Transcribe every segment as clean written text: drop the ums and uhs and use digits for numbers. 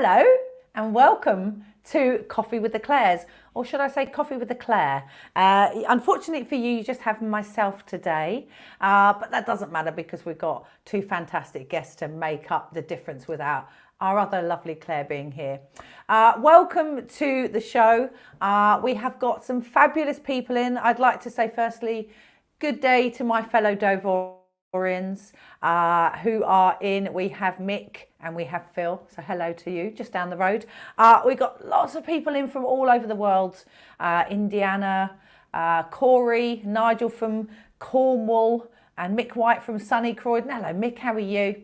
Hello and welcome to Coffee with the Claires, or should I say Coffee with the Claire. Unfortunately for you, you just have myself today, but that doesn't matter because we've got two fantastic guests to make up the difference without our other lovely Claire being here. Welcome to the show. We have got some fabulous people in. I'd like to say firstly, good day to my fellow Dovorians who are in. We have Mick and we have Phil, so hello to you, just down the road. We've got lots of people in from all over the world. Indiana, Corey, Nigel from Cornwall, and Mick White from sunny Croydon. Hello Mick, how are you?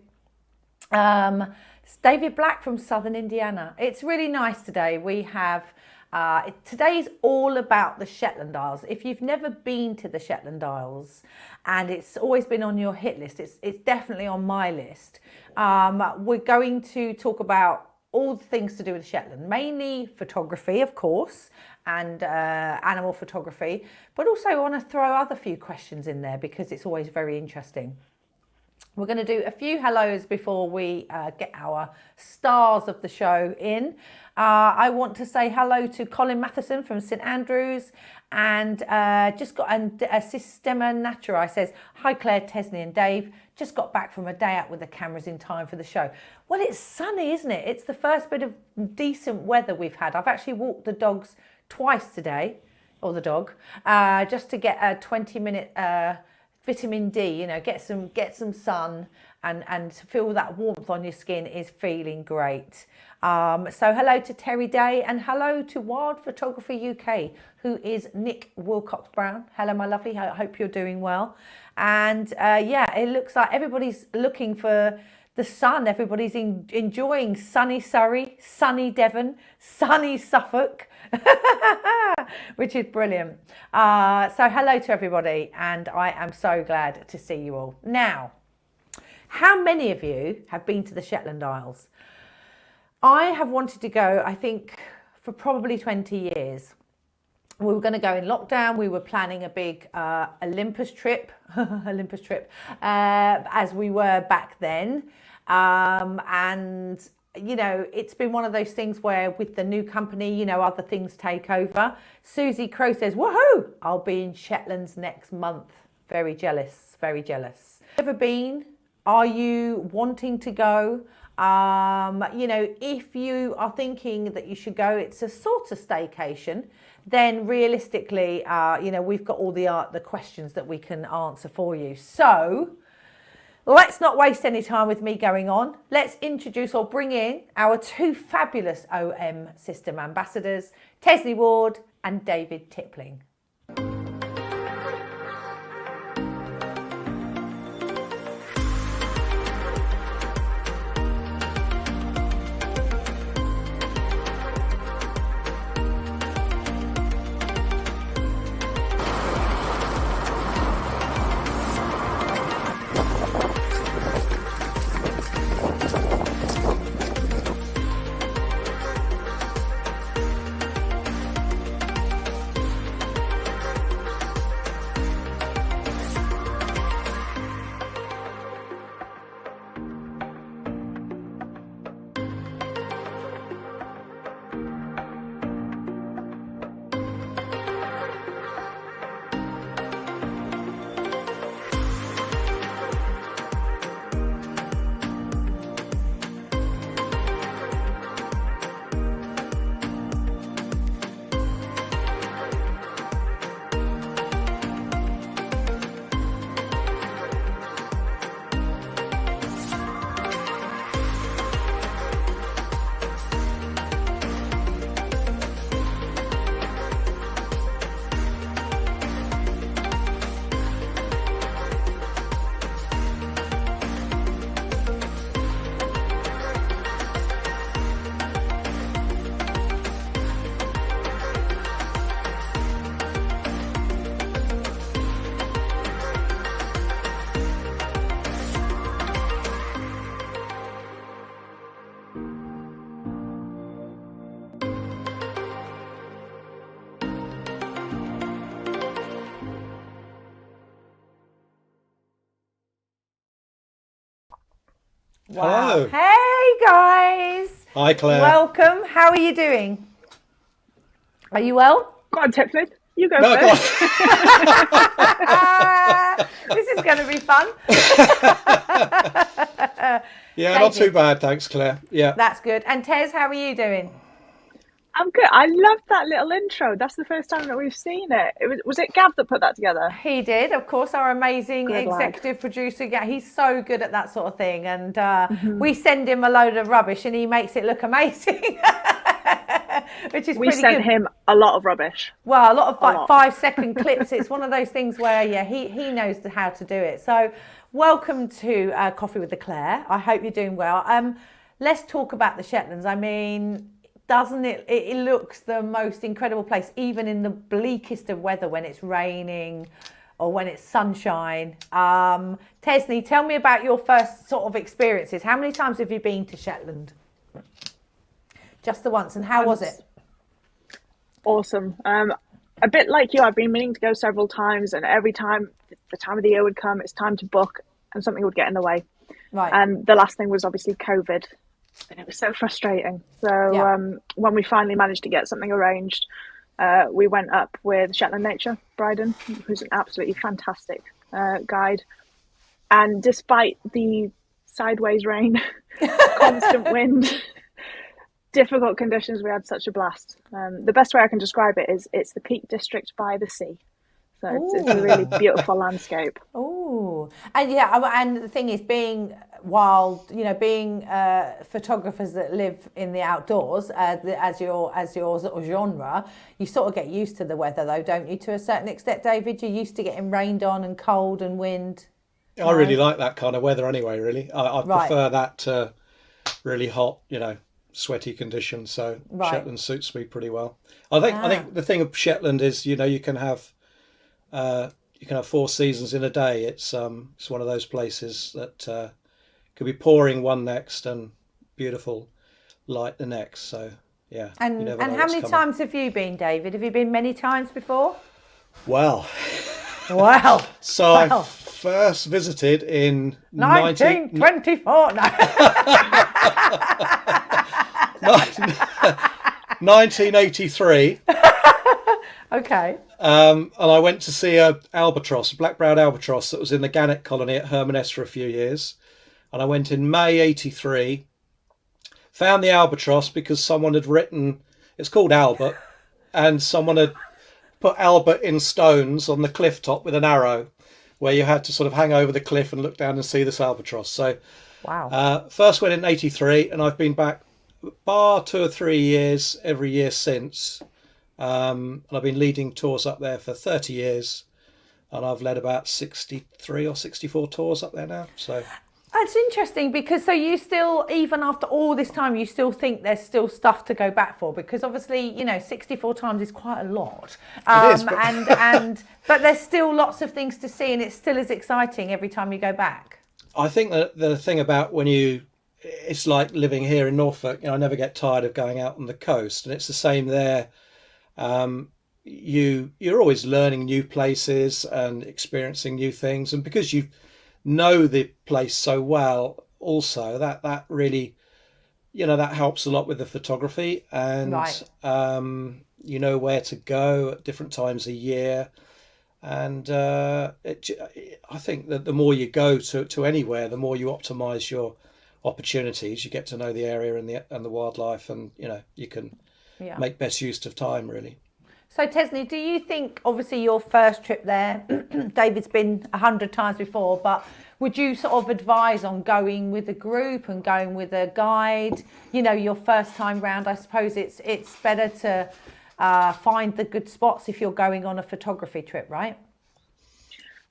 David Black from Southern Indiana. It's really nice today. We have, today's all about the Shetland Isles. If you've never been to the Shetland Isles and it's always been on your hit list, it's definitely on my list. We're going to talk about all the things to do with Shetland, mainly photography, of course, and animal photography, but also I want to throw other few questions in there because it's always very interesting. We're going to do a few hellos before we get our stars of the show in. I want to say hello to Colin Matheson from St Andrews, and just got a Sistema Naturae says, hi Claire, Tesni and Dave, just got back from a day out with the cameras in time for the show. Well, it's sunny, isn't it? It's the first bit of decent weather we've had. I've actually walked the dogs twice today, or the dog, just to get a 20-minute vitamin D, you know, get some sun and feel that warmth on your skin is feeling great. So hello to Terry Day and hello to Wild Photography UK, who is Nick Wilcox Brown. Hello, my lovely. I hope you're doing well. And yeah, it looks like everybody's looking for the sun. Everybody's enjoying sunny Surrey, sunny Devon, sunny Suffolk, which is brilliant. So hello to everybody, and I am so glad to see you all. Now, how many of you have been to the Shetland Isles? I have wanted to go, I think, for probably 20 years. We were going to go in lockdown. We were planning a big Olympus trip, as we were back then. And, you know, it's been one of those things where with the new company, you know, other things take over. Susie Crow says, woohoo, I'll be in Shetlands next month. Very jealous, very jealous. Ever been? Are you wanting to go? You know, if you are thinking that you should go, it's a sort of staycation, then realistically, you know, we've got all the questions that we can answer for you. So let's not waste any time with me going on. Let's introduce or bring in our two fabulous OM system ambassadors, Tesni Ward and David Tipling. Wow. Hello. Hey guys. Hi, Claire. Welcome. How are you doing? Are you well? Go on, Tipling. You go No, go on. first. This is going to be fun. Yeah, not too bad, thanks, Claire. Yeah. That's good. And Tez, how are you doing? I'm good. I loved that little intro. That's the first time that we've seen it. Was it Gav that put that together? He did, of course, our amazing Good executive producer. Yeah, he's so good at that sort of thing. And we send him a load of rubbish and he makes it look amazing. Which is We pretty sent good. him a lot of rubbish. Well, a lot of 5-second clips. It's one of those things where, yeah, he knows how to do it. So welcome to Coffee with the Claire. I hope you're doing well. Let's talk about the Shetlands. I mean, doesn't it looks the most incredible place, even in the bleakest of weather when it's raining or when it's sunshine. Tesni, tell me about your first sort of experiences. How many times have you been to Shetland? Just the once. And how was it? Awesome. A bit like you, I've been meaning to go several times, and every time the time of the year would come, it's time to book, and something would get in the way. Right. And the last thing was obviously COVID, and it was so frustrating. So when we finally managed to get something arranged, we went up with Shetland Nature, Bryden, who's an absolutely fantastic guide. And despite the sideways rain, constant wind, difficult conditions, we had such a blast. The best way I can describe it is it's the Peak District by the sea. So it's a really beautiful landscape. Oh, and yeah, and the thing is, being wild, being photographers that live in the outdoors, as your sort of genre, you sort of get used to the weather, though, don't you? To a certain extent, David, you're used to getting rained on and cold and wind. I really like that kind of weather anyway, really. I prefer that to really hot, sweaty conditions. So Shetland suits me pretty well. I think the thing of Shetland is, you can have 4 seasons in a day. It's one of those places that could be pouring one next and beautiful light the next. So yeah. And how many times have you been, David? Have you been many times before? Well. Wow. So I first visited in 1924. 1983. Okay. And I went to see a black-browed albatross that was in the gannet colony at Hermanus for a few years. And I went in May 83, found the albatross because someone had written, it's called Albert, and someone had put Albert in stones on the cliff top with an arrow, where you had to sort of hang over the cliff and look down and see this albatross. So wow. First went in 83, and I've been back bar 2 or 3 years every year since. And I've been leading tours up there for 30 years, and I've led about 63 or 64 tours up there now. So that's interesting, because so you still, even after all this time, you still think there's still stuff to go back for, because obviously 64 times is quite a lot. It is, but there's still lots of things to see, and it still is exciting every time you go back. I think that the thing about it's like living here in Norfolk. I never get tired of going out on the coast, and it's the same there. You're always learning new places and experiencing new things, and because you know the place so well, also that really, that helps a lot with the photography, and you know where to go at different times of year, and I think that the more you go to anywhere, the more you optimize your opportunities. You get to know the area and the wildlife, and you can make best use of time, really. So Tesni, do you think, obviously your first trip there, David's been 100 times before, but would you sort of advise on going with a group and going with a guide? Your first time round, I suppose it's better to find the good spots if you're going on a photography trip, right?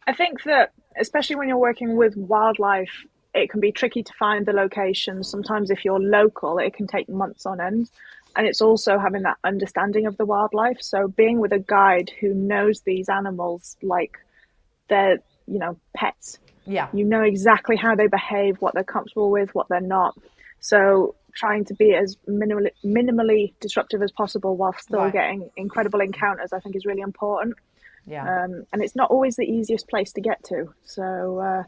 I think that, especially when you're working with wildlife, it can be tricky to find the locations. Sometimes if you're local, it can take months on end. And it's also having that understanding of the wildlife. So being with a guide who knows these animals like they're, pets. Yeah. You know exactly how they behave, what they're comfortable with, what they're not. So trying to be as minimally disruptive as possible while still getting incredible encounters, I think is really important. Yeah. And it's not always the easiest place to get to. So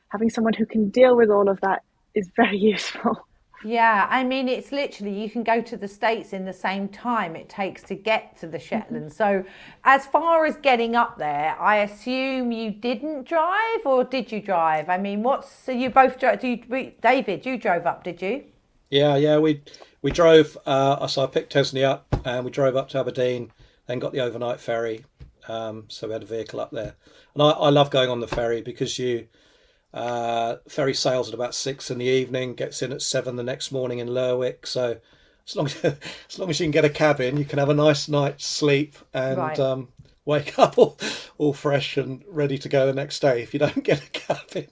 having someone who can deal with all of that is very useful. Yeah, I mean, it's literally, you can go to the States in the same time it takes to get to the Shetlands. So as far as getting up there, I assume you didn't drive, or did you drive? I mean, so you both drove, David, you drove up, did you? Yeah, we drove. So I picked Tesni up, and we drove up to Aberdeen, then got the overnight ferry. So we had a vehicle up there, and I love going on the ferry because ferry sails at about 6 in the evening, gets in at 7 the next morning in Lerwick. So as long as you can get a cabin, you can have a nice night's sleep and Right. wake up all fresh and ready to go the next day. If you don't get a cabin,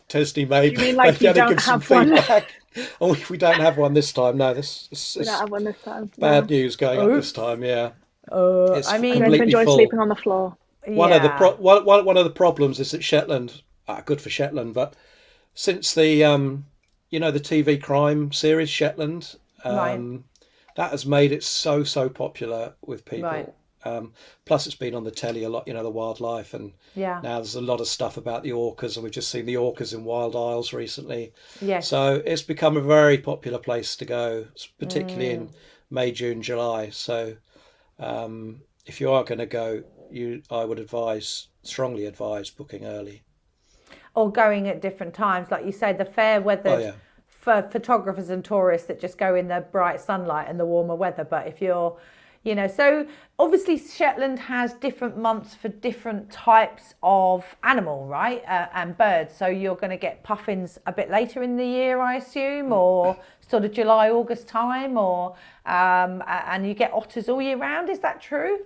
Tesni You mean like you don't have one? feedback. Oh, we don't have one this time. No, this We don't have one this time. bad No. news going up this time. Yeah, it's I mean, I'm going to completely enjoy full. sleeping on the floor. One of the yeah, one of the problems is that Shetland, good for Shetland, but since the the TV crime series Shetland, right, that has made it so popular with people. right, Plus, it's been on the telly a lot, the wildlife, and yeah, now there's a lot of stuff about the orcas, and we've just seen the orcas in Wild Isles recently. yes. So it's become a very popular place to go, particularly in May, June, July. So if you are going to go, I would strongly advise booking early. Or going at different times, like you say, the fair weather Oh yeah, for photographers and tourists that just go in the bright sunlight and the warmer weather. But if you're, so obviously Shetland has different months for different types of animal, right? And birds. So you're going to get puffins a bit later in the year, I assume, or sort of July, August time, or and you get otters all year round. Is that true?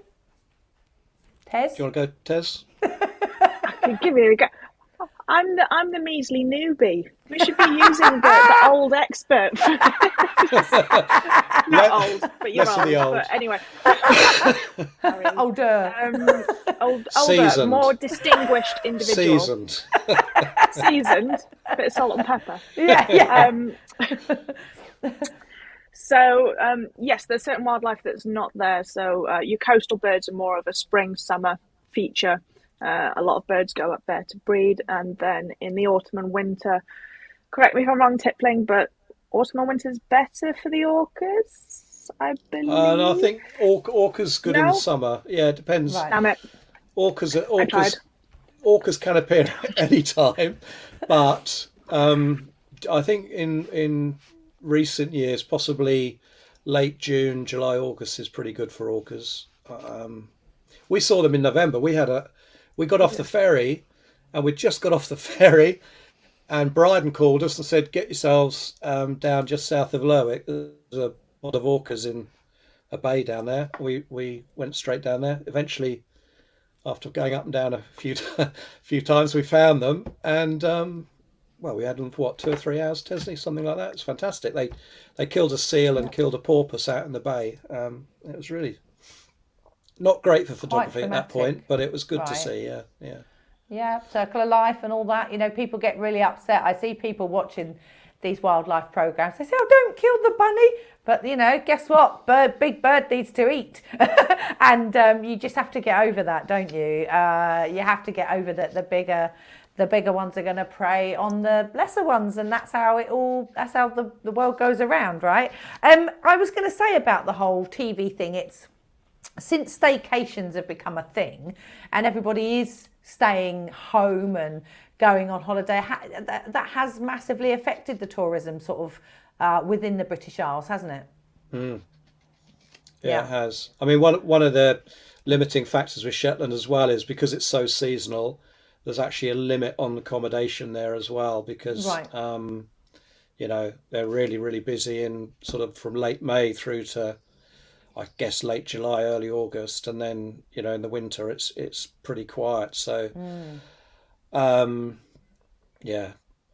Tez? do you want to go, Tez? I can give you a go. I'm the measly newbie. We should be using the old expert. Not old, but you're Less of the old. But anyway, Sorry. Older. Older, Seasoned. more distinguished individual. Seasoned, bit of salt and pepper. Yeah. So yes, there's certain wildlife that's not there. So your coastal birds are more of a spring, summer feature. A lot of birds go up there to breed, and then in the autumn and winter, correct me if I'm wrong, Tipling, but autumn and winter is better for the orcas, I believe. No, I think orcas good in the No? summer. Yeah, it depends. Right. Damn it. Orcas tried. orcas can appear at any time, but I think in recent years, possibly late June, July, August is pretty good for orcas. We saw them in November. We got off the ferry, and we just got off the ferry, and Bryden called us and said, "Get yourselves down just south of Lerwick. There's a lot of orcas in a bay down there." We went straight down there. Eventually, after going up and down a few times, we found them, and we had them for what, 2 or 3 hours, Tesni, something like that. It's fantastic. They killed a seal and killed a porpoise out in the bay. It was really not great for photography at that point, but it was good to see. Yeah. Circle of life and all that. People get really upset. I see people watching these wildlife programs. They say, "Oh, don't kill the bunny," but guess what? Big bird needs to eat, and you just have to get over that, don't you? You have to get over that. The bigger ones are going to prey on the lesser ones, and that's how the world goes around, right? I was going to say about the whole TV thing. It's since staycations have become a thing and everybody is staying home and going on holiday, that has massively affected the tourism sort of within the British Isles, hasn't it? Yeah, it has. I mean, one of the limiting factors with Shetland as well is because it's so seasonal, there's actually a limit on accommodation there as well, because they're really, really busy in sort of from late May through to, I guess, late July, early August, and then in the winter it's pretty quiet. So,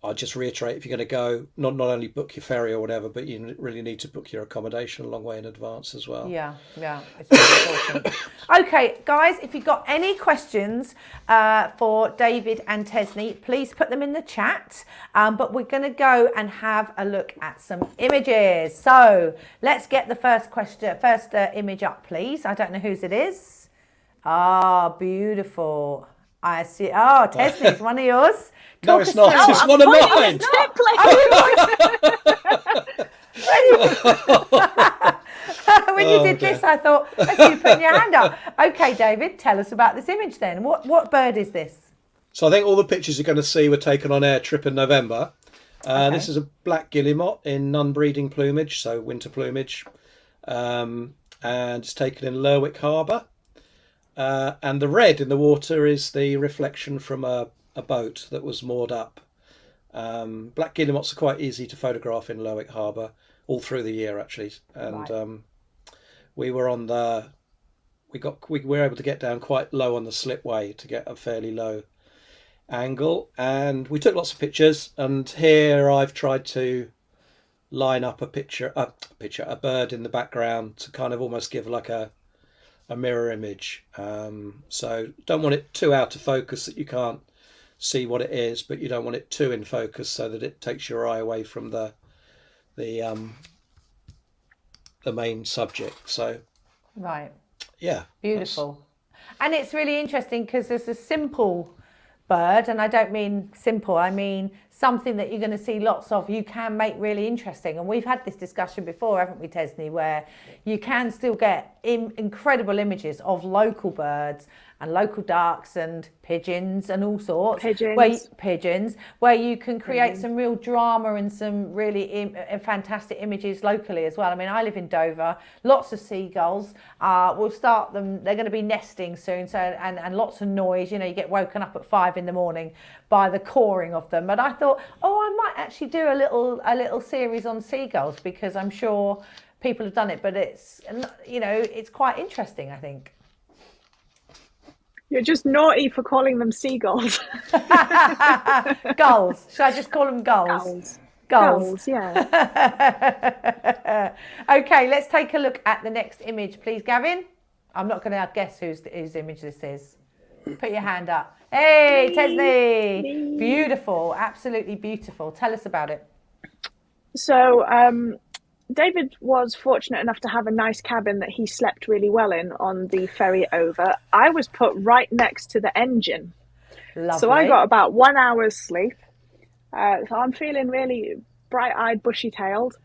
I'll just reiterate: if you're going to go, not only book your ferry or whatever, but you really need to book your accommodation a long way in advance as well. Yeah, it's very important. Okay, guys, if you've got any questions for David and Tesni, please put them in the chat. But we're going to go and have a look at some images. So let's get the first image up, please. I don't know whose it is. Ah, beautiful. I see. Oh, Tesni's one of yours. No, it's not. It's one of mine. When you did this, I thought, that's you putting your hand up. Okay, David, tell us about this image then. What bird is this? So I think all the pictures you're going to see were taken on air trip in November. Okay. This is a black guillemot in non-breeding plumage, so winter plumage, and it's taken in Lerwick Harbour. And the red in the water is the reflection from a boat that was moored up. Black guillemots are quite easy to photograph in Lerwick Harbour all through the year, actually. And Right. we were on the we were able to get down quite low on the slipway to get a fairly low angle, and we took lots of pictures. And here I've tried to line up a bird in the background to kind of almost give like a mirror image. So don't want it too out of focus that you can't see what it is, but you don't want it too in focus so that it takes your eye away from the main subject. So Right. yeah, Beautiful. And it's really interesting because there's a simple bird, and I don't mean simple, I mean something that you're going to see lots of, you can make really interesting. And we've had this discussion before, haven't we, Tesni, where you can still get incredible images of local birds and local ducks and pigeons and all sorts. Pigeons. Where you can create some real drama and some really fantastic images locally as well. I mean, I live in Dover, lots of seagulls. We'll start them, they're going to be nesting soon, so and lots of noise. You know, you get woken up at 5 a.m. by the cawing of them. But I thought, I might actually do a little series on seagulls, because I'm sure people have done it, but it's, you know, it's quite interesting, I think. You're just naughty for calling them seagulls. Gulls. Should I just call them gulls? Gulls, yeah. Okay, let's take a look at the next image, please, Gavin. I'm not going to guess whose image this is. Put your hand up. Hey, Tesni. Beautiful, absolutely beautiful. Tell us about it. So David was fortunate enough to have a nice cabin that he slept really well in on the ferry over. I was put right next to the engine. Lovely. So I got about 1 hour's sleep. So I'm feeling really bright-eyed, bushy-tailed.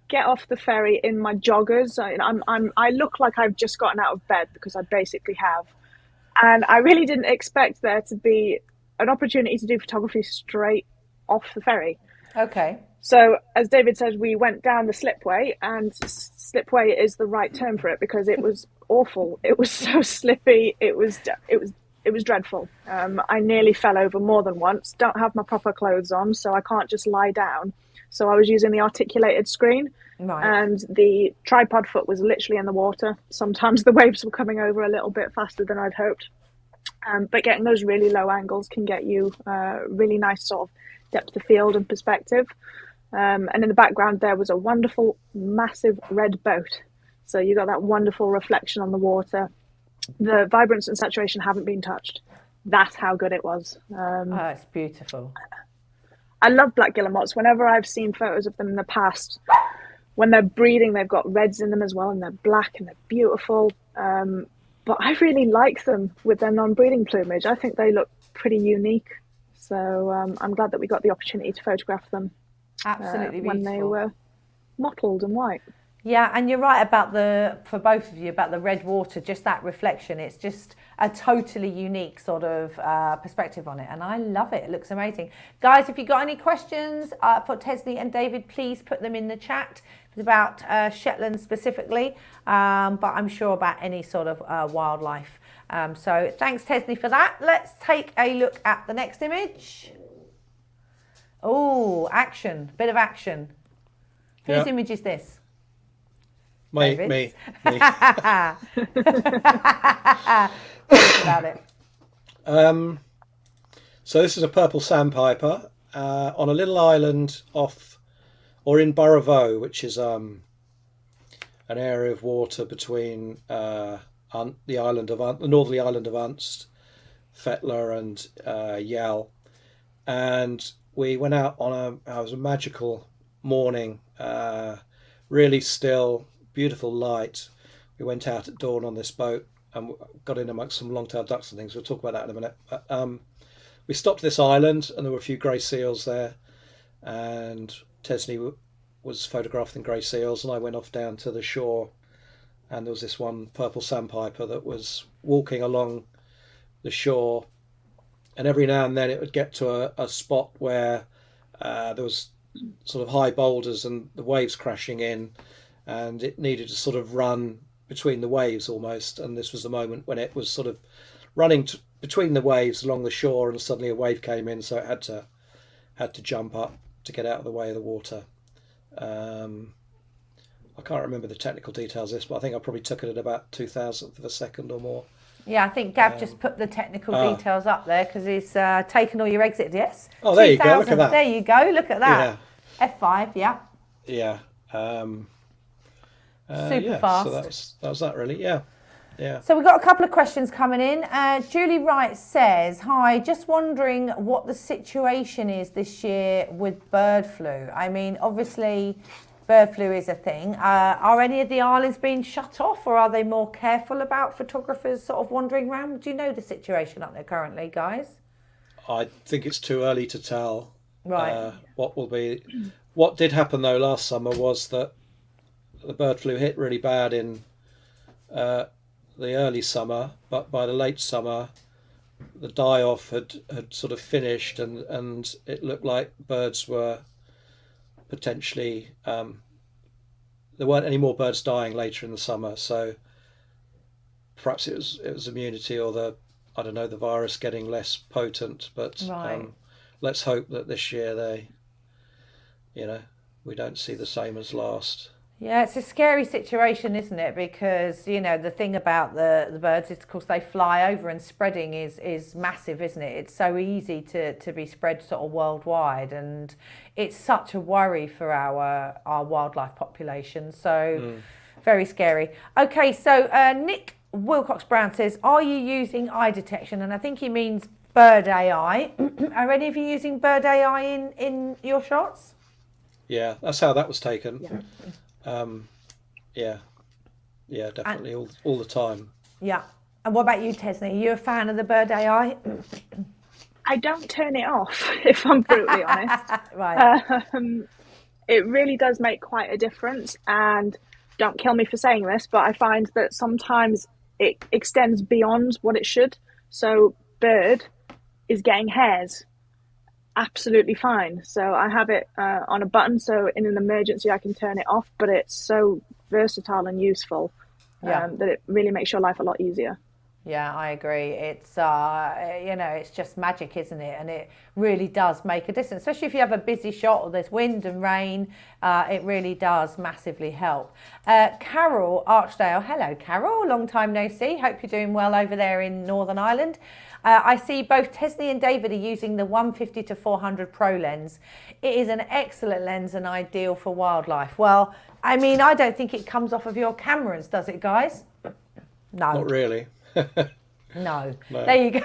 Get off the ferry in my joggers. I look like I've just gotten out of bed, because I basically have. And I really didn't expect there to be an opportunity to do photography straight off the ferry. Okay. So, as David said, we went down the slipway, and slipway is the right term for it, because it was awful. It was so slippy. It was dreadful. I nearly fell over more than once. Don't have my proper clothes on, so I can't just lie down. So I was using the articulated screen, Right. and the tripod foot was literally in the water. Sometimes the waves were coming over a little bit faster than I'd hoped. But getting those really low angles can get you really nice sort of depth of field and perspective. And in the background there was a wonderful, massive red boat. So you got that wonderful reflection on the water. The vibrance and saturation haven't been touched. That's how good it was. It's beautiful. I love black guillemots. Whenever I've seen photos of them in the past, when they're breeding, they've got reds in them as well, and they're black and they're beautiful. But I really like them with their non-breeding plumage. I think they look pretty unique. So I'm glad that we got the opportunity to photograph them. Absolutely when beautiful. they were mottled and white. Yeah, and you're right about for both of you, about the red water, just that reflection. It's just a totally unique sort of perspective on it, and I love it. It looks amazing. Guys, if you've got any questions for Tesni and David, please put them in the chat. It's about Shetland specifically, but I'm sure about any sort of wildlife. So thanks, Tesni, for that. Let's take a look at the next image. Oh, action, bit of action. Whose image is this? Me. Tell us about it. So this is a purple sandpiper on a little island in Burrow, which is an area of water between the northerly island of Unst, Fetler and Yell. And we went out on it was a magical morning, really still, beautiful light. We went out at dawn on this boat and got in amongst some long-tailed ducks and things. We'll talk about that in a minute. But, we stopped this island and there were a few grey seals there, and Tesni was photographing grey seals, and I went off down to the shore, and there was this one purple sandpiper that was walking along the shore, and every now and then it would get to a spot where there was sort of high boulders and the waves crashing in, and it needed to sort of run between the waves almost, and this was the moment when it was sort of running between the waves along the shore, and suddenly a wave came in, so it had to jump up to get out of the way of the water. I can't remember the technical details of this, but I think I probably took it at about 2,000th of a second or more. Yeah, I think Gav just put the technical details up there because he's taken all your exit. Yes. Oh, there you go. Look at that. There you go. Look at that. Yeah. F5. Yeah. Yeah. Super fast. So that was that really. Yeah. Yeah. So we've got a couple of questions coming in. Julie Wright says, "Hi, just wondering what the situation is this year with bird flu. I mean, obviously, bird flu is a thing. Are any of the islands being shut off, or are they more careful about photographers sort of wandering around? Do you know the situation up there currently, guys?" I think it's too early to tell. Right. What will be? What did happen though last summer was that the bird flu hit really bad in the early summer, but by the late summer, the die-off had sort of finished, and it looked like birds were potentially there weren't any more birds dying later in the summer. So perhaps it was immunity, or the virus getting less potent. But Right. Let's hope that this year we don't see the same as last. Yeah, it's a scary situation, isn't it? Because, the thing about the birds is, of course, they fly over, and spreading is massive, isn't it? It's so easy to be spread sort of worldwide, and it's such a worry for our wildlife population. So very scary. Okay, so Nick Wilcox Brown says, "Are you using eye detection?" And I think he means bird AI. Are any of you using bird AI in your shots? Yeah, that's how that was taken. Yeah, definitely, all the time. Yeah. And what about you, Tesni? Are you a fan of the bird AI? I don't turn it off, if I'm brutally honest. Right. It really does make quite a difference, and don't kill me for saying this, but I find that sometimes it extends beyond what it should. So bird is getting hares absolutely fine. So I have it on a button, so in an emergency I can turn it off, but it's so versatile and useful that it really makes your life a lot easier. Yeah, I agree. It's it's just magic, isn't it? And it really does make a difference, especially if you have a busy shot or there's wind and rain. It really does massively help. Carol Archdale, hello Carol, long time no see. Hope you're doing well over there in Northern Ireland. I see both Tesni and David are using the 150 to 400 Pro lens. It is an excellent lens and ideal for wildlife. Well, I mean, I don't think it comes off of your cameras, does it, guys? No. Not really. No. No. There you go.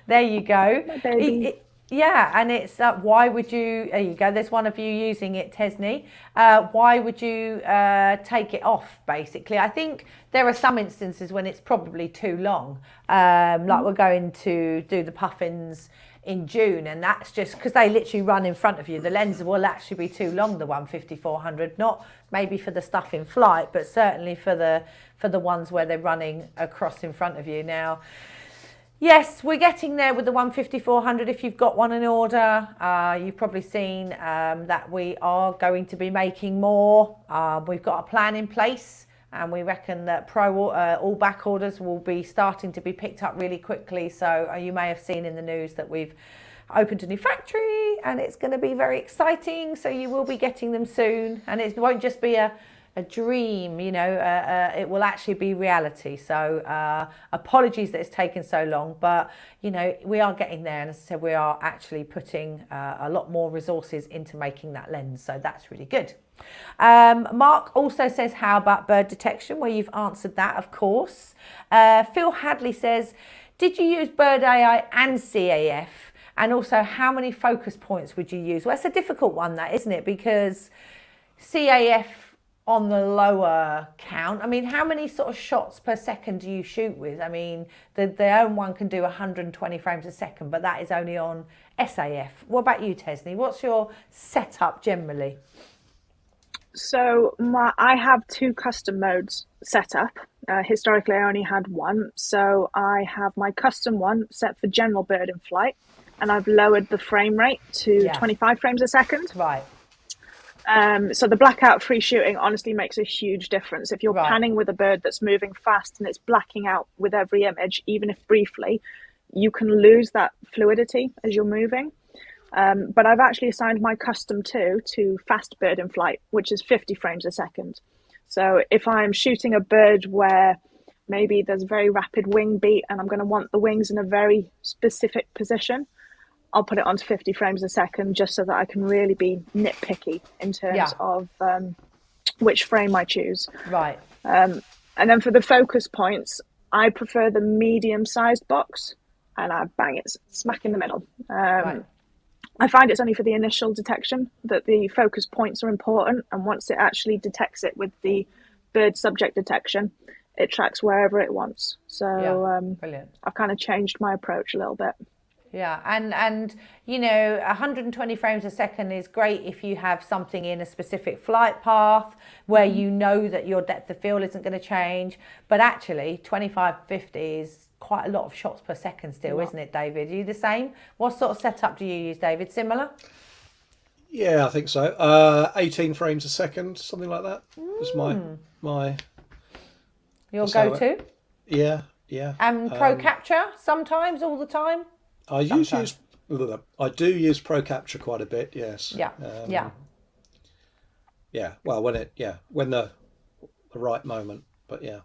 There you go. My baby. Yeah, and it's why would you? There you go. There's one of you using it, Tesni. Why would you take it off? Basically, I think there are some instances when it's probably too long. Like we're going to do the puffins in June, and that's just because they literally run in front of you. The lens will actually be too long, the 150-400, not maybe for the stuff in flight, but certainly for the ones where they're running across in front of you. Now, yes, we're getting there with the 150-400. If you've got one in order, you've probably seen that we are going to be making more. We've got a plan in place, and we reckon that all back orders will be starting to be picked up really quickly. So you may have seen in the news that we've opened a new factory, and it's going to be very exciting. So you will be getting them soon, and it won't just be a dream, it will actually be reality. So apologies that it's taken so long, but we are getting there, and as I said, we are actually putting a lot more resources into making that lens, so that's really good. Mark also says, how about bird detection? Well, you've answered that, of course. Phil Hadley says, did you use bird AI and CAF, and also how many focus points would you use? Well, it's a difficult one, that, isn't it? Because CAF on the lower count. I mean, how many sort of shots per second do you shoot with? I mean, the own one can do 120 frames a second, but that is only on SAF. What about you, Tesni? What's your setup generally? So I have two custom modes set up. Historically, I only had one. So I have my custom one set for general bird in flight, and I've lowered the frame rate to 25 frames a second. Right. So the blackout free shooting honestly makes a huge difference. If you're panning with a bird that's moving fast and it's blacking out with every image, even if briefly, you can lose that fluidity as you're moving. But I've actually assigned my custom 2 to fast bird in flight, which is 50 frames a second. So if I'm shooting a bird where maybe there's a very rapid wing beat and I'm going to want the wings in a very specific position, I'll put it onto 50 frames a second just so that I can really be nitpicky in terms of which frame I choose. Right. And then for the focus points, I prefer the medium-sized box, and I bang it smack in the middle. Right. I find it's only for the initial detection that the focus points are important, and once it actually detects it with the bird subject detection, it tracks wherever it wants. So brilliant. I've kind of changed my approach a little bit. Yeah, and you know, 120 frames a second is great if you have something in a specific flight path where you know that your depth of field isn't going to change. But actually, 25, 50 is quite a lot of shots per second still, isn't it, David? Are you the same? What sort of setup do you use, David? Similar? Yeah, I think so. 18 frames a second, something like that. That's my your go-to? Yeah. And Pro Capture sometimes, all the time? I do use Pro Capture quite a bit. Yes. Yeah. Yeah. Well, when the right moment, but yeah.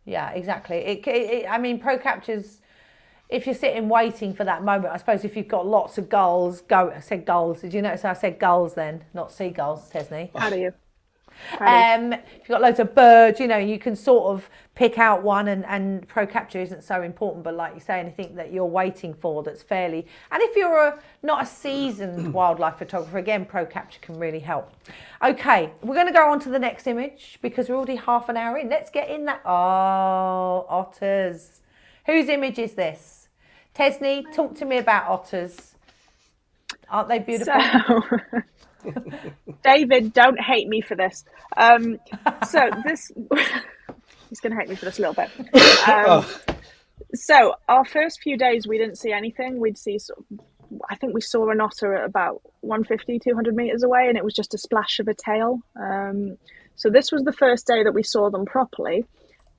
Yeah, exactly. I mean, Pro Capture's, if you're sitting waiting for that moment, I suppose if you've got lots of gulls, I said gulls. Did you notice I said gulls then, not seagulls, Tesni? How do you? If you've got loads of birds, you know, you can sort of pick out one, and Pro Capture isn't so important, but like you say, anything that you're waiting for that's fairly, and if you're not a seasoned wildlife photographer, again, Pro Capture can really help. Okay, we're going to go on to the next image because we're already half an hour in. Let's get in that. Oh, otters. Whose image is this? Tesni, talk to me about otters. Aren't they beautiful? So, David, don't hate me for this. So this, he's going to hate me for this a little bit. So our first few days, we didn't see anything. We'd see, I think we saw an otter at about 150, 200 meters away, and it was just a splash of a tail. So this was the first day that we saw them properly,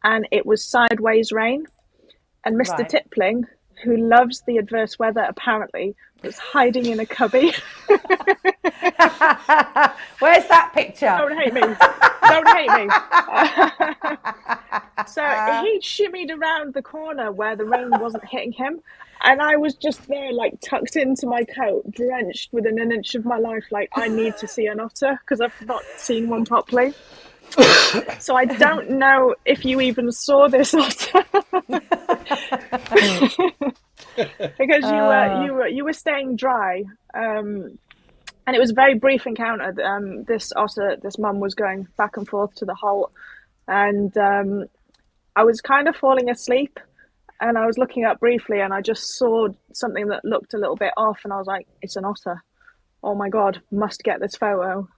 and it was sideways rain. And Mr. Tipling, who loves the adverse weather, apparently was hiding in a cubby. Where's that picture? Don't hate me. Don't hate me. So he shimmied around the corner where the rain wasn't hitting him. And I was just there, like, tucked into my coat, drenched within an inch of my life. Like, I need to see an otter because I've not seen one properly. So I don't know if you even saw this otter. Because you were staying dry, and it was a very brief encounter. This otter, this mum was going back and forth to the halt, and I was kind of falling asleep, and I was looking up briefly, and I just saw something that looked a little bit off, and I was like, "It's an otter! Oh my god, must get this photo."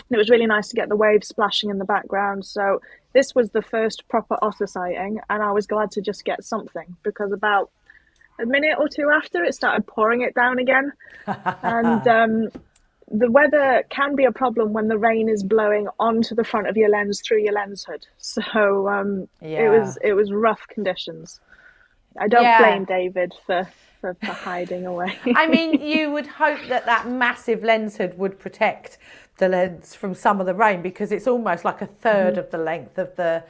It was really nice to get the waves splashing in the background. So this was the first proper otter sighting, and I was glad to just get something because about a minute or two after, it started pouring it down again. And the weather can be a problem when the rain is blowing onto the front of your lens through your lens hood. So it was rough conditions. I don't blame David for hiding away. I mean, you would hope that massive lens hood would protect the lens from some of the rain because it's almost like a third of the length of the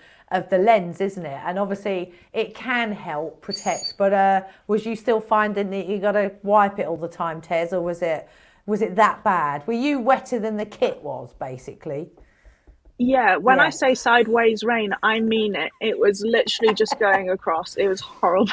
lens, isn't it? And obviously it can help protect, but was you still finding that you got to wipe it all the time, Tez, or was it that bad? Were you wetter than the kit was, basically? Yeah, when I say sideways rain, I mean it. It was literally just going across. It was horrible.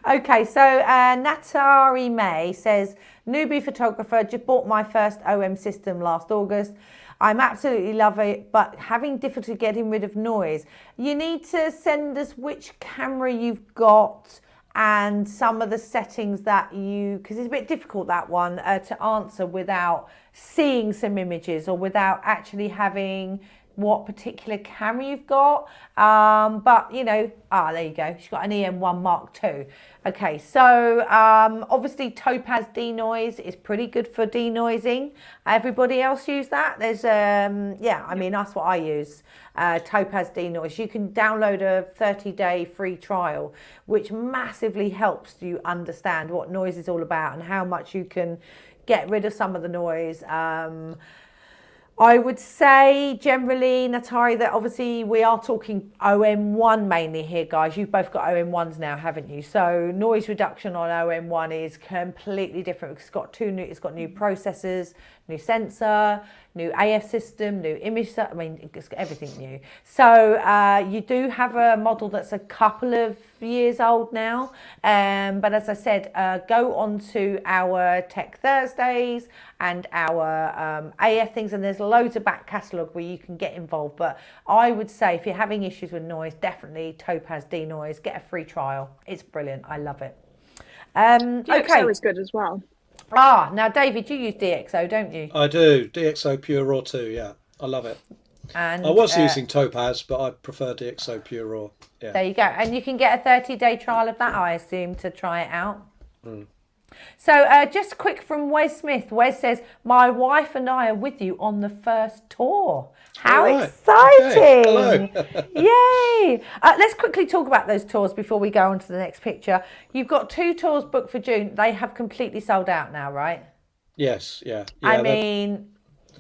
Okay, so Natari May says, newbie photographer, just bought my first OM system last August. I'm absolutely love it, but having difficulty getting rid of noise. You need to send us which camera you've got and some of the settings that because it's a bit difficult, that one, to answer without seeing some images or without actually having what particular camera you've got. But you know, there you go. She's got an EM1 Mark II. Okay, so obviously Topaz denoise is pretty good for denoising. Everybody else use that? There's yeah, I mean that's what I use. Topaz denoise. You can download a 30-day free trial, which massively helps you understand what noise is all about and how much you can get rid of some of the noise. I would say generally, Natari, that obviously we are talking OM1 mainly here, guys. You've both got OM1s now, haven't you? So noise reduction on OM1 is completely different. It's got new processors, new sensor, new AF system, new image. I mean, it's got everything new. So you do have a model that's a couple of years old now. But as I said, go on to our Tech Thursdays and our AF things, and there's loads of back catalogue where you can get involved. But I would say if you're having issues with noise, definitely Topaz denoise, get a free trial. It's brilliant. I love it. DxO is good as well. Now David, you use DxO, don't you? I do. DxO Pure Raw too, yeah. I love it. And I was using Topaz, but I prefer DxO Pure Raw. Yeah. There you go. And you can get a 30-day trial of that, I assume, to try it out. So just quick from Wes Smith. Wes says, my wife and I are with you on the first tour. How exciting! Okay. Yay! Let's quickly talk about those tours before we go on to the next picture. You've got 2 tours booked for June. They have completely sold out now, right? Yes, yeah. I mean,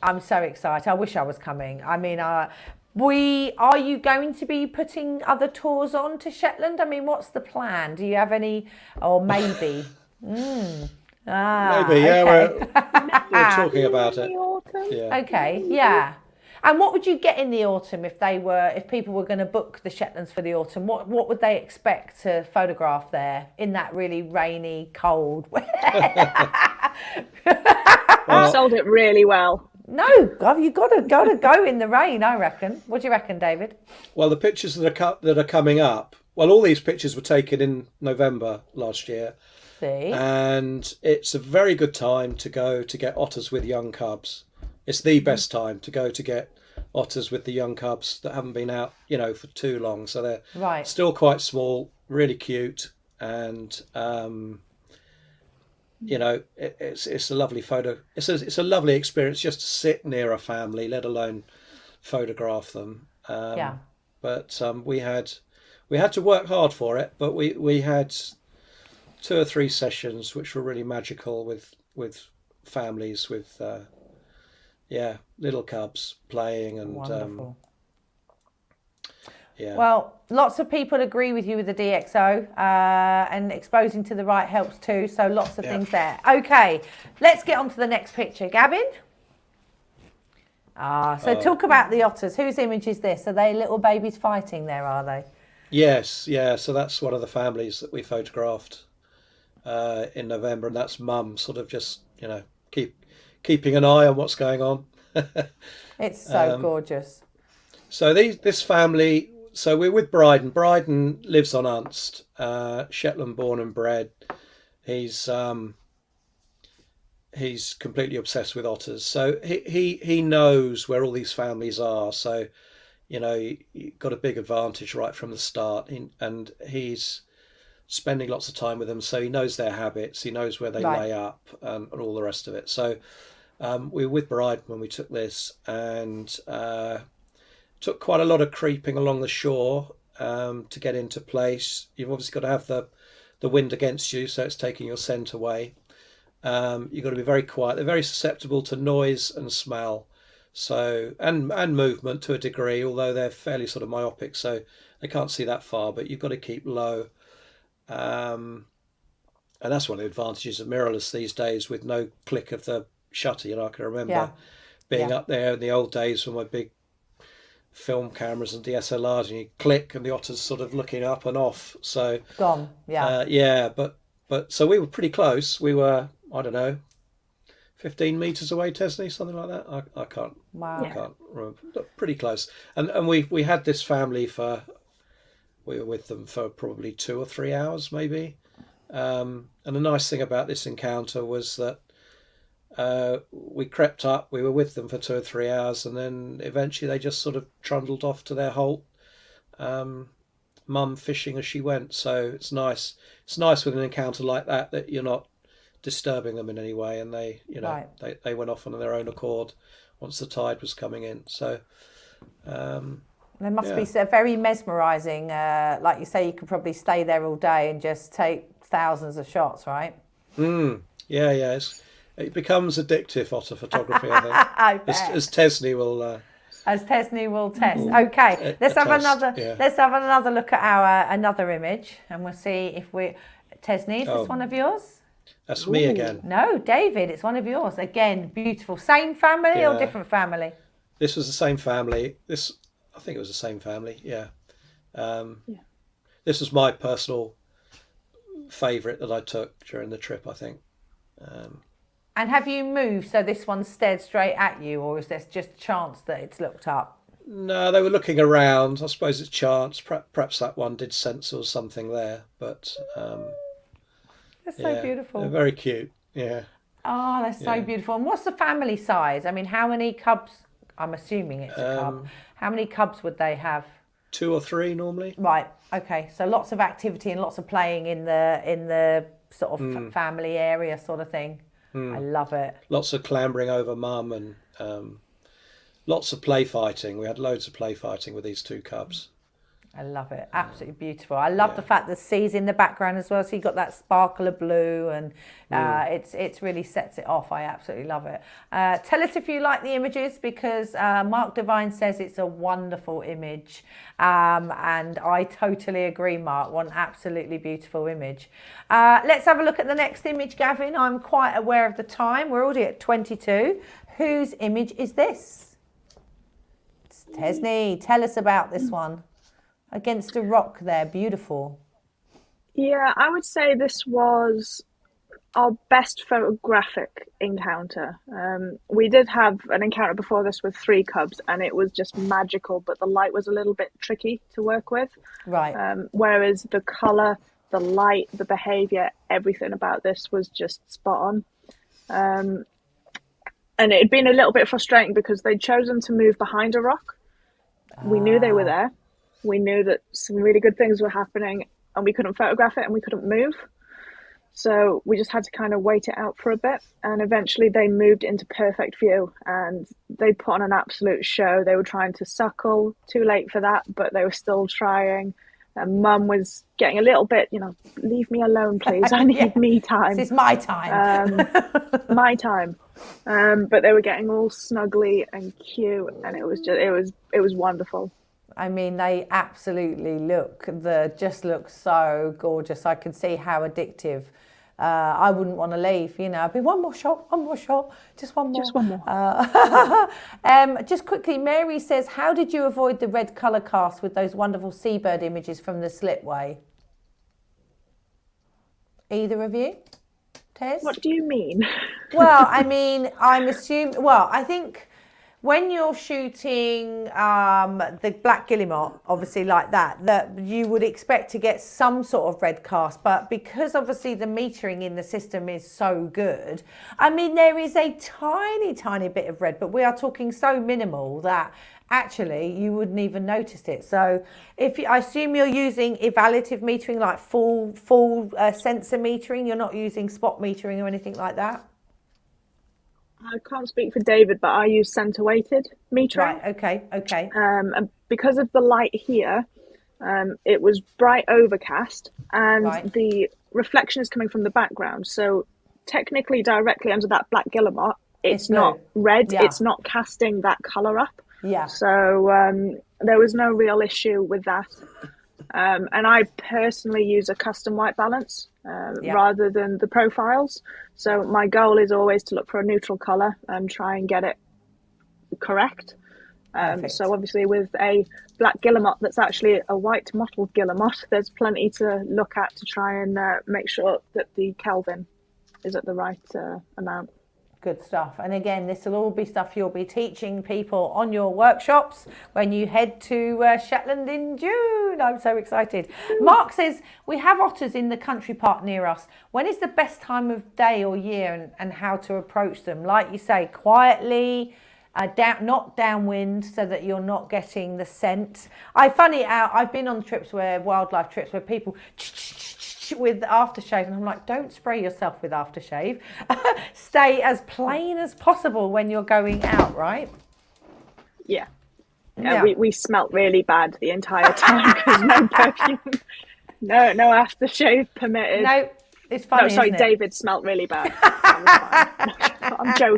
I'm so excited. I wish I was coming. I mean, are you going to be putting other tours on to Shetland? I mean, what's the plan? Do you have any, or maybe? Maybe, yeah. Okay. We're talking about it. Yeah. Okay, yeah. And what would you get in the autumn if people were going to book the Shetlands for the autumn? What would they expect to photograph there in that really rainy, cold weather? I've sold it really well. No, you've got to go in the rain, I reckon. What do you reckon, David? Well, the pictures that are coming up, well, all these pictures were taken in November last year. See? And it's a very good time to go to get otters with young cubs. It's the best time to go to get otters with the young cubs that haven't been out, for too long. So they're still quite small, really cute, and it's a lovely photo. It's a lovely experience just to sit near a family, let alone photograph them. But we had to work hard for it, but we had 2 or 3 sessions which were really magical with families with little cubs playing and wonderful. Yeah. Well, lots of people agree with you with the DxO, and exposing to the right helps too. So lots of things there. Okay, let's get on to the next picture. Gavin? Talk about the otters. Whose image is this? Are they little babies fighting there, are they? Yes, yeah. So that's one of the families that we photographed in November, and that's Mum sort of just, keeping an eye on what's going on. It's so gorgeous. So this family, so we're with Bryden. Bryden lives on Unst, Shetland born and bred. He's completely obsessed with otters. So he knows where all these families are. So, you got a big advantage right from the start. And he's spending lots of time with them. So he knows their habits. He knows where they lay up and all the rest of it. So we were with Bryden when we took this, and took quite a lot of creeping along the shore to get into place. You've obviously got to have the wind against you, so it's taking your scent away. You've got to be very quiet. They're very susceptible to noise and smell, so and movement to a degree, although they're fairly sort of myopic, so they can't see that far, but you've got to keep low. And that's one of the advantages of mirrorless these days, with no click of the shutter. I can remember being up there in the old days with my big film cameras and DSLRs, and you click and the otter's sort of looking up and off. So Gone. Yeah. yeah, but so we were pretty close. We were, I don't know, 15 meters away, Tesni, something like that. I can't. Wow. I can't remember. But pretty close. And we had this family we were with them for probably 2 or 3 hours, maybe. And the nice thing about this encounter was that we crept up. We were with them for 2 or 3 hours, and then eventually they just sort of trundled off to their holt. Mum fishing as she went. So it's nice. It's nice with an encounter like that you're not disturbing them in any way, and they, Right. they went off on their own accord once the tide was coming in. So They must be so very mesmerising. Like you say, you could probably stay there all day and just take thousands of shots, right? Yeah. It becomes addictive, otter photography, I think. I bet. As Tesni will. As Tesni will test. Okay, let's have another look at our another image, and we'll see if we. Tesni, is this one of yours? That's me again. No, David, it's one of yours. Again, beautiful. Same family or different family? This was the same family. I think it was the same family. Yeah. This was my personal favourite that I took during the trip, I think. And have you moved so this one stared straight at you, or is there just chance that it's looked up? No, they were looking around. I suppose it's chance. Perhaps that one did sense there was something there, but They're so beautiful. They're very cute. Yeah. Oh, they're so beautiful. And what's the family size? I mean, how many cubs? I'm assuming it's a cub. How many cubs would they have? 2 or 3 normally. Right. Okay. So lots of activity and lots of playing in the sort of family area sort of thing. I love it. Lots of clambering over mum and lots of play fighting. We had loads of play fighting with these 2 cubs. I love it. Absolutely beautiful. I love the fact the sea's in the background as well. So you got that sparkle of blue, and it's really sets it off. I absolutely love it. Tell us if you like the images, because Mark Devine says it's a wonderful image. And I totally agree, Mark. One absolutely beautiful image. Let's have a look at the next image, Gavin. I'm quite aware of the time. We're already at 22. Whose image is this? It's Tesni. Tell us about this one. Against a rock there, beautiful. Yeah, I would say this was our best photographic encounter. We did have an encounter before this with 3 cubs, and it was just magical, but the light was a little bit tricky to work with. Right. Whereas the colour, the light, the behaviour, everything about this was just spot on. And it had been a little bit frustrating because they'd chosen to move behind a rock. We knew they were there. We knew that some really good things were happening, and we couldn't photograph it and we couldn't move. So we just had to kind of wait it out for a bit. And eventually they moved into perfect view, and they put on an absolute show. They were trying to suckle, too late for that, but they were still trying. And Mum was getting a little bit, leave me alone, please. I need me time. This is my time. My time. But they were getting all snuggly and cute, and it was wonderful. I mean, they absolutely look so gorgeous. I can see how addictive. I wouldn't want to leave, I'd be one more shot, just one more. Just one more. Just quickly, Mary says, how did you avoid the red colour cast with those wonderful seabird images from the slipway? Either of you? Tez? What do you mean? Well, I mean, I think when you're shooting the black guillemot, obviously like that you would expect to get some sort of red cast, but because obviously the metering in the system is so good, I mean, there is a tiny, tiny bit of red, but we are talking so minimal that actually you wouldn't even notice it. So I assume you're using evaluative metering, like full sensor metering, you're not using spot metering or anything like that? I can't speak for David, but I use center weighted metering. Right, okay. And because of the light here, it was bright overcast, and the reflection is coming from the background. So technically directly under that black guillemot, it's not red, it's not casting that colour up. Yeah. So there was no real issue with that. And I personally use a custom white balance rather than the profiles. So my goal is always to look for a neutral colour and try and get it correct. So obviously with a black guillemot that's actually a white mottled guillemot, there's plenty to look at to try and make sure that the Kelvin is at the right amount. Good stuff. And again, this will all be stuff you'll be teaching people on your workshops when you head to Shetland in June. I'm so excited. Mark says, we have otters in the country park near us. When is the best time of day or year, and how to approach them? Like you say, quietly, not downwind, so that you're not getting the scent. I've been on trips wildlife trips where people with aftershave, and I'm like, don't spray yourself with aftershave. Stay as plain as possible when you're going out, right? Yeah. We smelt really bad the entire time because no perfume, no aftershave permitted. No, it's funny. No, sorry, isn't it? David smelt really bad. I'm joking.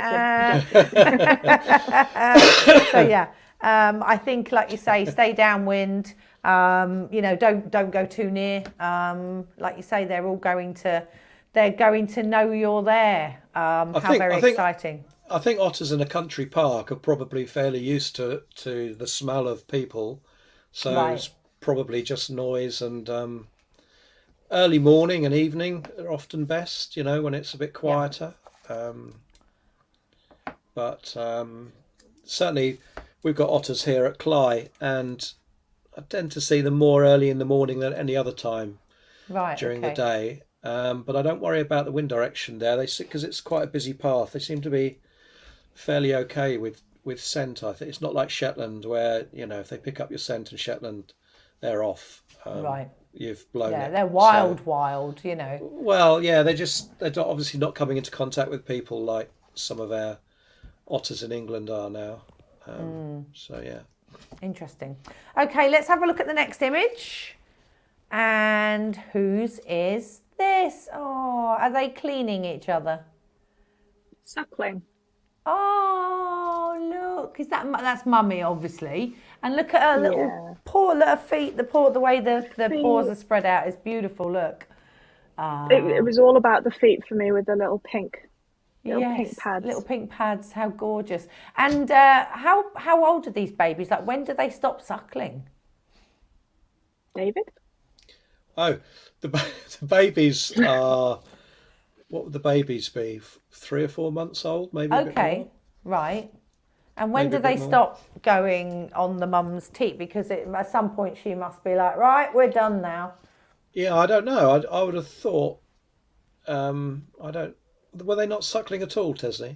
So yeah, I think, like you say, stay downwind. Don't go too near. Like you say, they're going to know you're there. Very exciting. I think otters in a country park are probably fairly used to the smell of people, so Right. It's probably just noise, and early morning and evening are often best, when it's a bit quieter. But certainly we've got otters here at Cly, and I tend to see them more early in the morning than any other time during the day. But I don't worry about the wind direction there. Because it's quite a busy path. They seem to be fairly okay with scent. I think it's not like Shetland, where if they pick up your scent in Shetland, they're off. Right. You've blown it. Yeah, they're wild. Well, yeah, they're obviously not coming into contact with people like some of our otters in England are now. So yeah. Interesting. Okay, let's have a look at the next image. And whose is this? Oh, are they cleaning each other? Suckling. Oh, look! That's Mummy, obviously. And look at her little feet. The way the paws are spread out is beautiful. Look. It was all about the feet for me, with the little pink. Pink pads. Little pink pads, how gorgeous. And how old are these babies? Like, when do they stop suckling? David? Oh, the babies are, what would the babies be? 3 or 4 months old, maybe a bit more. Right. And when Maybe do they stop going on the mum's teat? Because at some point she must be like, right, we're done now. Yeah, I don't know. I would have thought, were they not suckling at all, Tesni?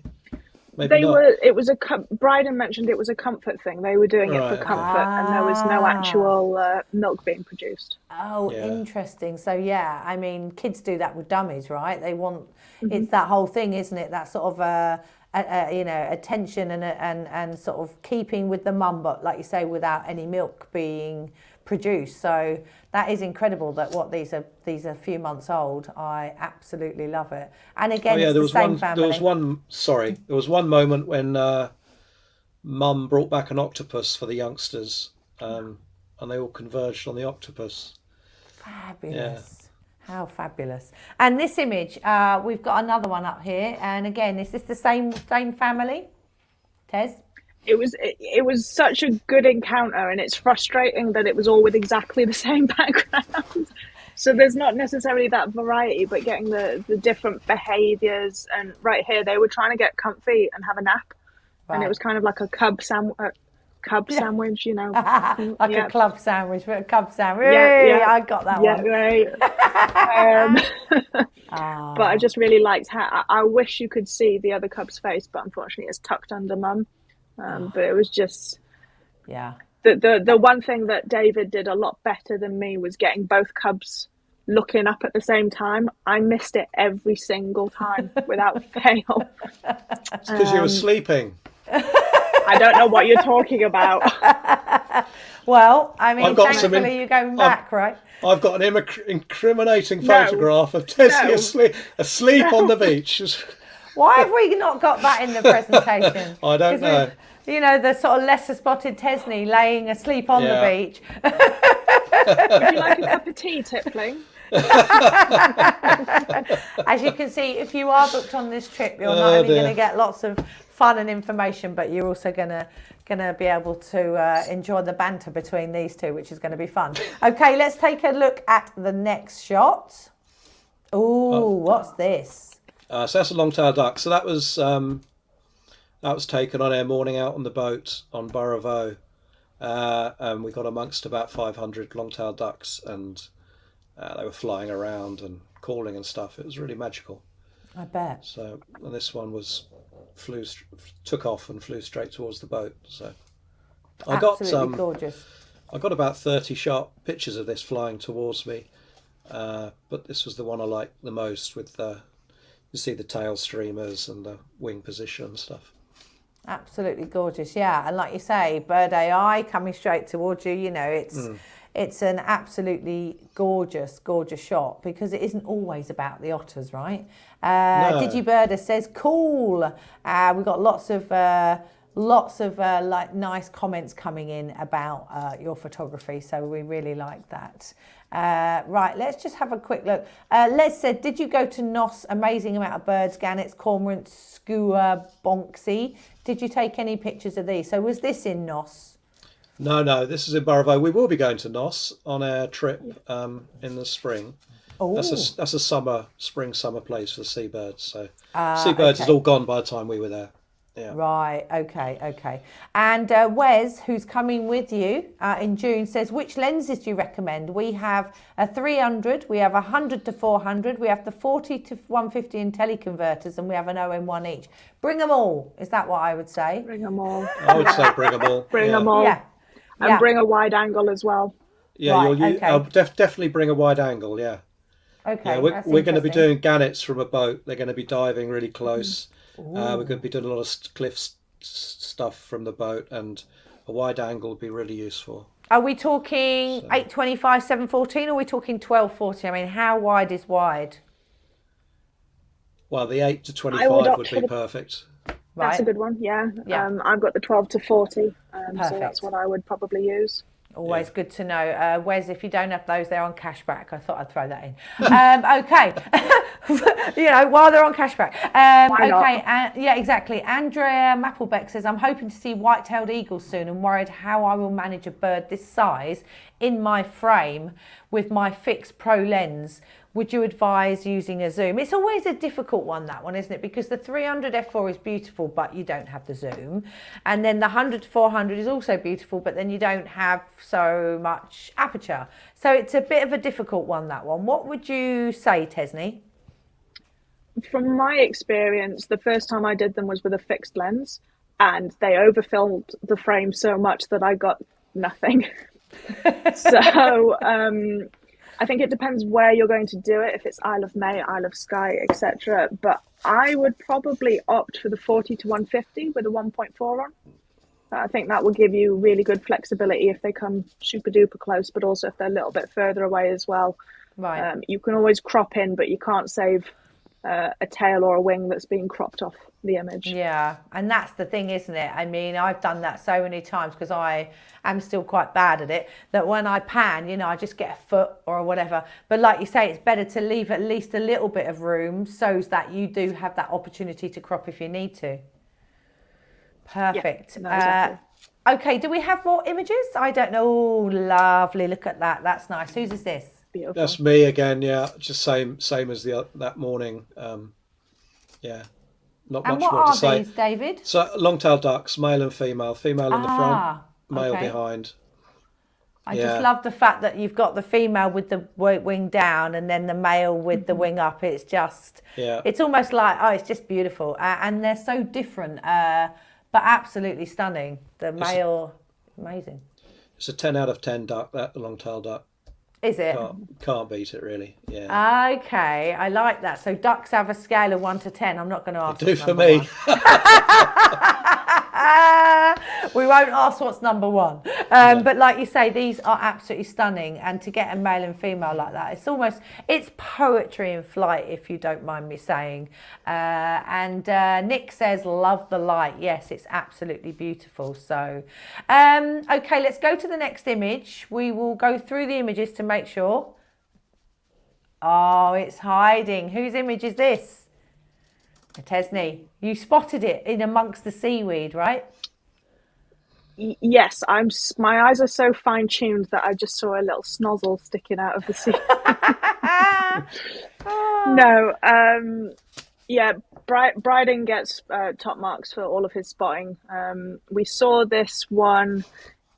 Maybe not. It was Bryden mentioned it was a comfort thing. They were doing it for comfort, and there was no actual milk being produced. Oh, interesting. So yeah, I mean, kids do that with dummies, right? They want it's that whole thing, isn't it? That sort of attention and sort of keeping with the mum, but like you say, without any milk being produced. So that is incredible that these are a few months old. I absolutely love it. And again, it's the same family. There was one moment when Mum brought back an octopus for the youngsters, and they all converged on the octopus. Fabulous. Yeah. How fabulous. And this image, we've got another one up here, and again, is this the same family, Tez? It was such a good encounter, and it's frustrating that it was all with exactly the same background. So there's not necessarily that variety, but getting the different behaviours. And right here, they were trying to get comfy and have a nap, and it was kind of like a cub sandwich, you know, like a club sandwich, but a cub sandwich. Yeah, I got that one. Right. But I just really liked how I wish you could see the other cub's face, but unfortunately, it's tucked under Mum. But it was just the one thing that David did a lot better than me was getting both cubs looking up at the same time. I missed it every single time without fail. It's because you were sleeping. I don't know what you're talking about. Well, I mean, thankfully you're going back, right? I've got an incriminating photograph of Tessie asleep on the beach. Why have we not got that in the presentation? I don't know. You know, the sort of lesser spotted Tesni laying asleep on the beach. Would you like a cup of tea, Tipling? As you can see, if you are booked on this trip, you're not only going to get lots of fun and information, but you're also going to going to be able to enjoy the banter between these two, which is going to be fun. Okay, let's take a look at the next shot. Ooh, what's this? So that's a long-tailed duck. So that was taken on our morning out on the boat on Burrow. And we got amongst about 500 long-tailed ducks, and they were flying around and calling and stuff. It was really magical. I bet. So, and this one took off and flew straight towards the boat. So I Absolutely gorgeous. I got about 30 sharp pictures of this flying towards me, but this was the one I liked the most, with you see the tail streamers and the wing position and stuff. Absolutely gorgeous, yeah. And like you say, bird AI coming straight towards you, you know, it's an absolutely gorgeous shot, because it isn't always about the otters, right? No. DigiBirder says, cool. We've got lots of like nice comments coming in about your photography, so we really like that. Right, let's just have a quick look. Les said, did you go to Nos? Amazing amount of birds, gannets, cormorants, skua, bonksy. Did you take any pictures of these? So was this in Nos? No, this is in Burrow. We will be going to Nos on our trip in the spring. Oh. That's a spring summer place for seabirds. So seabirds is all gone by the time we were there. Yeah. Right, okay. And Wes, who's coming with you in June, says, which lenses do you recommend? We have a 300, we have a 100 to 400, we have the 40 to 150 in teleconverters, and we have an OM1 each. Bring them all, is that what I would say? Bring them all. I would say bring them all. Bring them all. Yeah. And bring a wide angle as well. Yeah, right, I'll definitely bring a wide angle, yeah. Okay, yeah, we're going to be doing gannets from a boat. They're going to be diving really close. We're going to be doing a lot of cliff stuff from the boat, and a wide angle would be really useful. Are we talking 825, 714, or are we talking 1240? I mean, how wide is wide? Well, the 8 to 25 would be perfect. Right. That's a good one, yeah. I've got the 12 to 40, so that's what I would probably use. Always good to know. Wes, if you don't have those, they're on cashback. I thought I'd throw that in. Okay. You know, while they're on cashback. Why not? Yeah, exactly. Andrea Mapplebeck says, I'm hoping to see white-tailed eagles soon and worried how I will manage a bird this size in my frame with my fixed pro lens. Would you advise using a zoom? It's always a difficult one, that one, isn't it? Because the 300 f4 is beautiful, but you don't have the zoom. And then the 100 to 400 is also beautiful, but then you don't have so much aperture. So it's a bit of a difficult one, that one. What would you say, Tesni? From my experience, the first time I did them was with a fixed lens, and they overfilled the frame so much that I got nothing. So I think it depends where you're going to do it, if it's Isle of May, Isle of Skye, etc. But I would probably opt for the 40 to 150 with a 1.4 on. I think that will give you really good flexibility if they come super duper close, but also if they're a little bit further away as well. Right. You can always crop in, but you can't save a tail or a wing that's being cropped off the image. Yeah, and that's the thing, isn't it? I mean, I've done that so many times because I am still quite bad at it, that when I pan, you know, I just get a foot or whatever. But like you say, it's better to leave at least a little bit of room so that you do have that opportunity to crop if you need to. Perfect. Yeah, no, exactly. Okay, do we have more images? I don't know. Oh, lovely. Look at that. That's nice. Whose is this? Beautiful. That's me again, yeah. Just same as that morning. Yeah. Not And much what more to are say. these, David? So long-tailed ducks, male and female. Female in the front, male okay. behind. I just love the fact that you've got the female with the wing down and then the male with the wing up. It's just, it's almost like, it's just beautiful. And they're so different, but absolutely stunning. The male, amazing. It's a 10 out of 10 duck, that long-tailed duck. Is it? Can't beat it, really. Yeah. Okay, I like that. So ducks have a scale of 1 to 10. I'm not going to ask. They do for me. We won't ask what's number one. But like you say, these are absolutely stunning. And to get a male and female like that, it's poetry in flight, if you don't mind me saying. And Nick says, love the light. Yes, it's absolutely beautiful. So, okay, let's go to the next image. We will go through the images to make sure. Oh, it's hiding. Whose image is this? Tesni, you spotted it in amongst the seaweed, right? Yes, my eyes are so fine tuned that I just saw a little snozzle sticking out of the sea. No, yeah, Bryden gets top marks for all of his spotting. We saw this one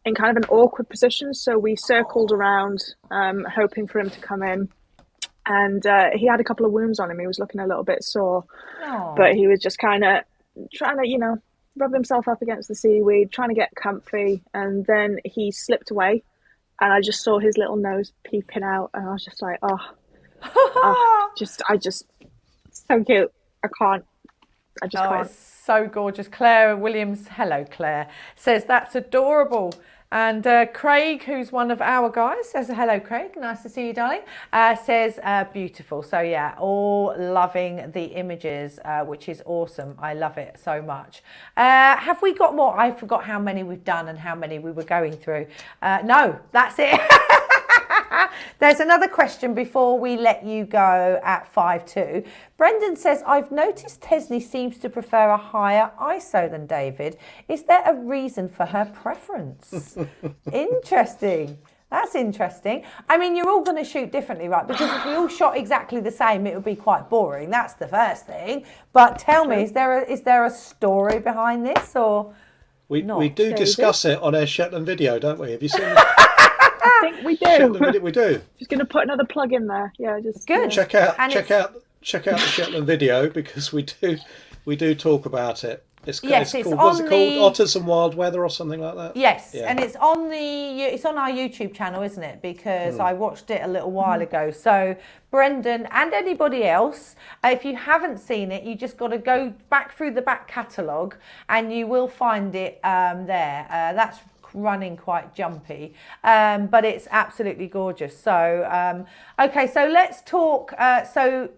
in kind of an awkward position, so we circled around, hoping for him to come in. And he had a couple of wounds on him. He was looking a little bit sore, but he was just kind of trying to, rub himself up against the seaweed, trying to get comfy. And then he slipped away, and I just saw his little nose peeping out, and I was just like, so cute. I just can't. It's so gorgeous. Claire Williams, hello Claire, says that's adorable. And Craig, who's one of our guys, says hello Craig, nice to see you darling, says beautiful. So yeah, all loving the images, which is awesome. I love it so much. Have we got more? I forgot how many we've done and how many we were going through. No, that's it. There's another question before we let you go at 5-2. Brendan says, I've noticed Tesni seems to prefer a higher ISO than David. Is there a reason for her preference? Interesting. That's interesting. I mean, you're all going to shoot differently, right? Because if we all shot exactly the same, it would be quite boring. That's the first thing. But tell me, is there a story behind this or we not? We do discuss it on our Shetland video, don't we? Have you seen it? I think we do. We do. Just going to put another plug in there. Yeah, just good. Check out the Shetland video because we do talk about it. It's called Otters and Wild Weather or something like that. Yes, yeah. And it's on our YouTube channel, isn't it? Because I watched it a little while ago. So Brendan and anybody else, if you haven't seen it, you just got to go back through the back catalogue and you will find it there. That's running quite jumpy, but it's absolutely gorgeous. So okay, so let's talk. So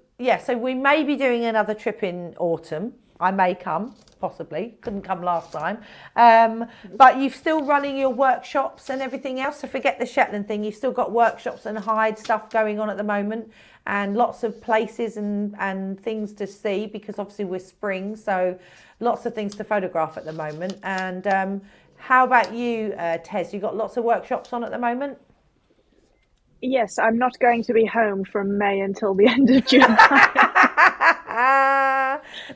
we may be doing another trip in autumn. I may come, possibly. Couldn't come last time. But you've still running your workshops and everything else. So forget the Shetland thing. You've still got workshops and hide stuff going on at the moment, and lots of places and things to see because obviously we're spring, so lots of things to photograph at the moment. And how about you, Tez? You got lots of workshops on at the moment? Yes, I'm not going to be home from May until the end of June.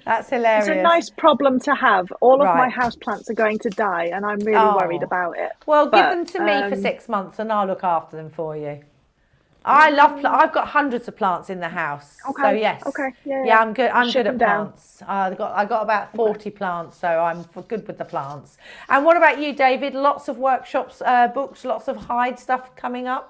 That's hilarious. It's a nice problem to have. All of my houseplants are going to die, and I'm really worried about it. Well, give them to me for 6 months, and I'll look after them for you. I've got hundreds of plants in the house. Okay. So yes. Okay. Yeah. I'm good. I'm good at plants. I got about 40 plants, so I'm good with the plants. And what about you, David? Lots of workshops booked, lots of hide stuff coming up.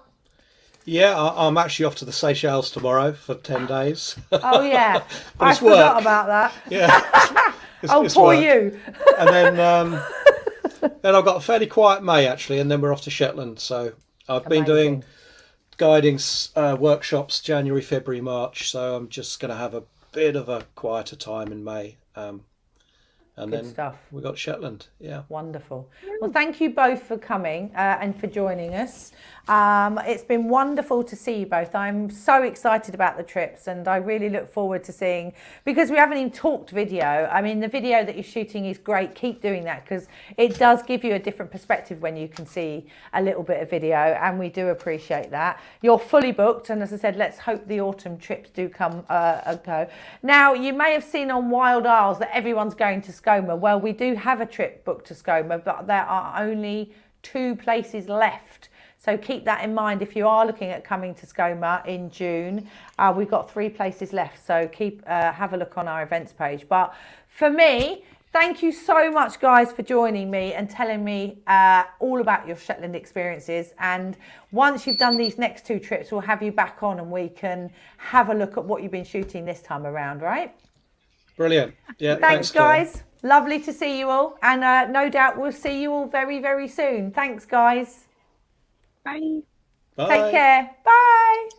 Yeah, I'm actually off to the Seychelles tomorrow for 10 days. Oh yeah, I forgot about that. Yeah. It's poor work. You. And then I've got a fairly quiet May actually, and then we're off to Shetland. So I've been doing guiding workshops January, February, March. So I'm just going to have a bit of a quieter time in May. And Good then stuff. we got Shetland. Yeah. Wonderful. Well, thank you both for coming and for joining us. It's been wonderful to see you both. I'm so excited about the trips, and I really look forward to seeing, because we haven't even talked video. I mean, the video that you're shooting is great. Keep doing that because it does give you a different perspective when you can see a little bit of video, and we do appreciate that. You're fully booked, and as I said, let's hope the autumn trips do come go. Now, you may have seen on Wild Isles that everyone's going to Skoma. Well, we do have a trip booked to Skoma, but there are only 2 places left. So keep that in mind if you are looking at coming to Skoma in June. We've got 3 places left, so have a look on our events page. But for me, thank you so much, guys, for joining me and telling me all about your Shetland experiences. And once you've done these next 2 trips, we'll have you back on and we can have a look at what you've been shooting this time around, right? Brilliant. Yeah. Thanks guys. Lovely to see you all. And no doubt we'll see you all very, very soon. Thanks, guys. Bye. Bye. Take care. Bye.